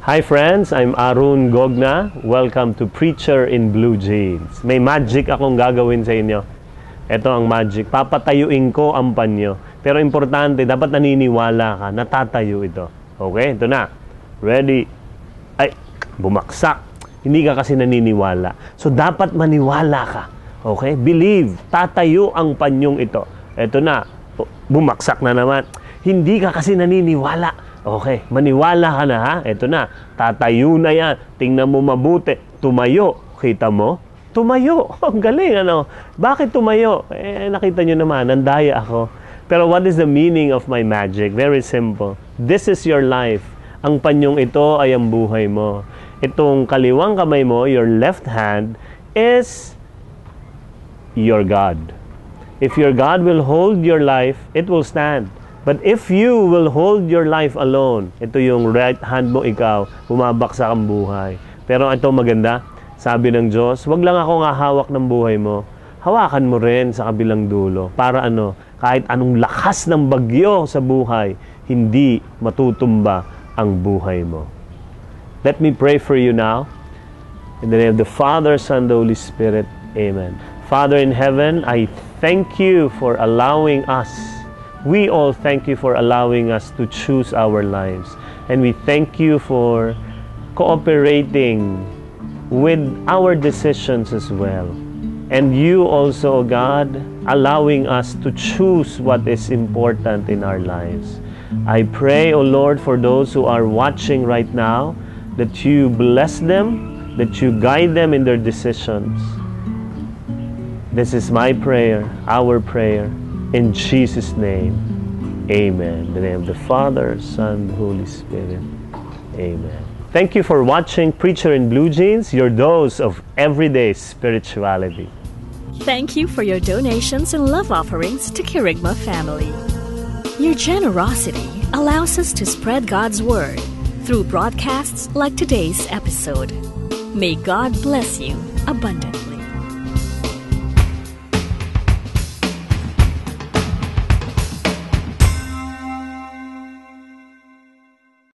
Hi friends, I'm Arun Gogna. Welcome to Preacher in Blue Jeans. May magic akong gagawin sa inyo. Ito ang magic. Papatayuin ko ang panyo. Pero importante, dapat naniniwala ka. Natatayo ito. Okay, ito na. Ready? Ay, bumaksak. Hindi ka kasi naniniwala. So, dapat maniwala ka. Okay? Believe. Tatayo ang panyong ito. Ito na. Bumaksak na naman. Hindi ka kasi naniniwala. Okay, maniwala ka na ha. Ito na, tatayo na yan. Tingnan mo mabuti. Tumayo. Kita mo? Tumayo. Ang galing, ano? Bakit tumayo? Nakita nyo naman, nandaya ako. Pero what is the meaning of my magic? Very simple. This is your life. Ang panyong ito ay ang buhay mo. Itong kaliwang kamay mo, your left hand, is your God. If your God will hold your life, it will stand. But if you will hold your life alone, ito yung right hand mo ikaw, bumabaksak ang buhay. Pero ito maganda, sabi ng Diyos, wag lang ako nga hawak ng buhay mo. Hawakan mo rin sa kabilang dulo. Para ano, kahit anong lakas ng bagyo sa buhay, hindi matutumba ang buhay mo. Let me pray for you now. In the name of the Father, Son, and the Holy Spirit. Amen. Father in heaven, I thank you for allowing us. We all thank you for allowing us to choose our lives. And we thank you for cooperating with our decisions as well. And you also, God, allowing us to choose what is important in our lives. I pray, O Lord, for those who are watching right now, that you bless them, that you guide them in their decisions. This is my prayer, our prayer. In Jesus' name, amen. In the name of the Father, Son, Holy Spirit. Amen. Thank you for watching Preacher in Blue Jeans, your dose of everyday spirituality. Thank you for your donations and love offerings to Kerygma family. Your generosity allows us to spread God's Word through broadcasts like today's episode. May God bless you abundantly.